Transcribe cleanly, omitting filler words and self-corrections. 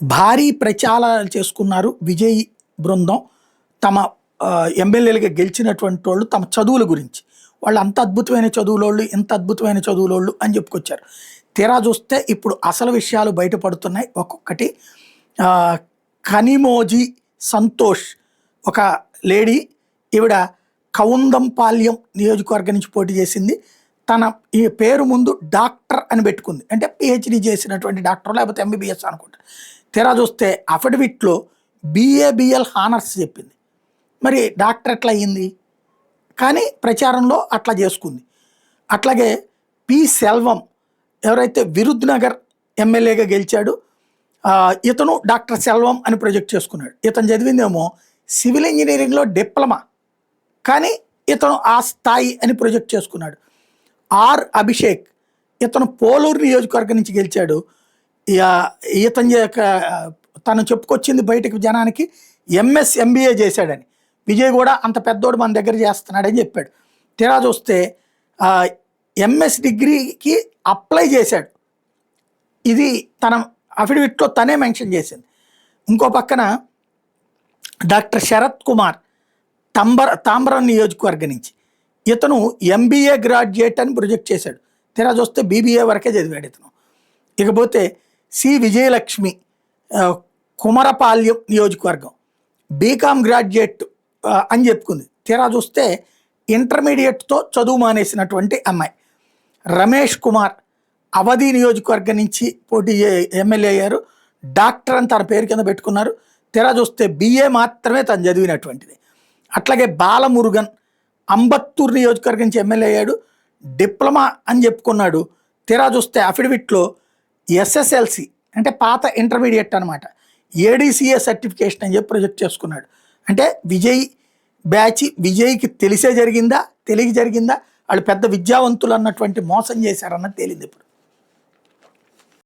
భారీ ప్రచారాలు చేసుకున్నారు విజయ్ బృందం. తమ ఎమ్మెల్యేలుగా గెలిచినటువంటి వాళ్ళు తమ చదువుల గురించి. వాళ్ళు అంత అద్భుతమైన చదువులోళ్ళు, ఇంత అద్భుతమైన చదువులోళ్ళు అని చెప్పుకొచ్చారు. తీరా చూస్తే ఇప్పుడు అసలు విషయాలు బయటపడుతున్నాయి ఒక్కొక్కటి. కనిమోజీ సంతోష్ ఒక లేడీ, ఈవిడ కౌందంపాల్యం నియోజకవర్గం నుంచి పోటీ చేసింది. తన ఈ పేరు ముందు డాక్టర్ అని పెట్టుకుంది, అంటే పిహెచ్డి చేసినటువంటి డాక్టర్ లేకపోతే ఎంబీబీఎస్ అనుకుంటా. తీరా చూస్తే అఫిడవిట్లో బిఏబిఎల్ హానర్స్ చెప్పింది. మరి డాక్టర్ ఎట్లా అయ్యింది? కానీ ప్రచారంలో అట్లా చేసుకుంది. అట్లాగే పి సెల్వం ఎవరైతే విరుద్ నగర్ ఎమ్మెల్యేగా గెలిచాడు, ఇతను డాక్టర్ సెల్వం అని ప్రొజెక్ట్ చేసుకున్నాడు. ఇతను చదివిందేమో సివిల్ ఇంజనీరింగ్లో డిప్లొమా, కానీ ఇతను ఆ స్థాయి అని ప్రొజెక్ట్ చేసుకున్నాడు. ఆర్ అభిషేక్ ఇతను పోలూరు నియోజకవర్గం నుంచి గెలిచాడు. ఇతను తను చెప్పుకొచ్చింది బయటకు జనానికి ఎంఎస్ ఎంబీఏ చేశాడని. విజయ్ కూడా అంత పెద్దోడు మన దగ్గర చేస్తున్నాడని చెప్పాడు. తీరా చూస్తే ఎంఎస్ డిగ్రీకి అప్లై చేశాడు. ఇది తన అఫిడవిట్లో తనే మెన్షన్ చేసింది. ఇంకో పక్కన డాక్టర్ శరత్ కుమార్ తాంబరం నియోజకవర్గం నుంచి, ఇతను ఎంబీఏ గ్రాడ్యుయేట్ అని ప్రొజెక్ట్ చేశాడు. తీరా చూస్తే బీబీఏ వరకే చదివాడు ఇతను. ఇకపోతే సి విజయలక్ష్మి కుమరపాల్యం నియోజకవర్గం, బీకామ్ గ్రాడ్యుయేట్ అని చెప్పుకుంది. తీరా చూస్తే ఇంటర్మీడియట్తో చదువు మానేసినటువంటి అమ్మాయి. రమేష్ కుమార్ అవధి నియోజకవర్గం నుంచి పోటీ ఎమ్మెల్యే అయ్యారు. డాక్టర్ అని తన పేరు కింద పెట్టుకున్నారు. తీరా చూస్తే బిఏ మాత్రమే తను చదివినటువంటిది. అట్లాగే బాలమురుగన్ అంబత్తూరు నియోజకవర్గం నుంచి ఎమ్మెల్యే అయ్యాడు, డిప్లొమా అని చెప్పుకున్నాడు. తీరా చూస్తే అఫిడవిట్లో ఎస్ఎస్ఎల్సి అంటే పాత ఇంటర్మీడియట్ అనమాట, ఏడీసీఏ సర్టిఫికేషన్ అని చెప్పి ప్రొజెక్ట్ చేసుకున్నాడు. అంటే విజయ్ బ్యాచ్ విజయ్కి తెలిసే జరిగిందా, తెలియక జరిగిందా, వాళ్ళు పెద్ద విద్యావంతులు అన్నటువంటి మోసం చేశారన్నది తేలింది ఇప్పుడు.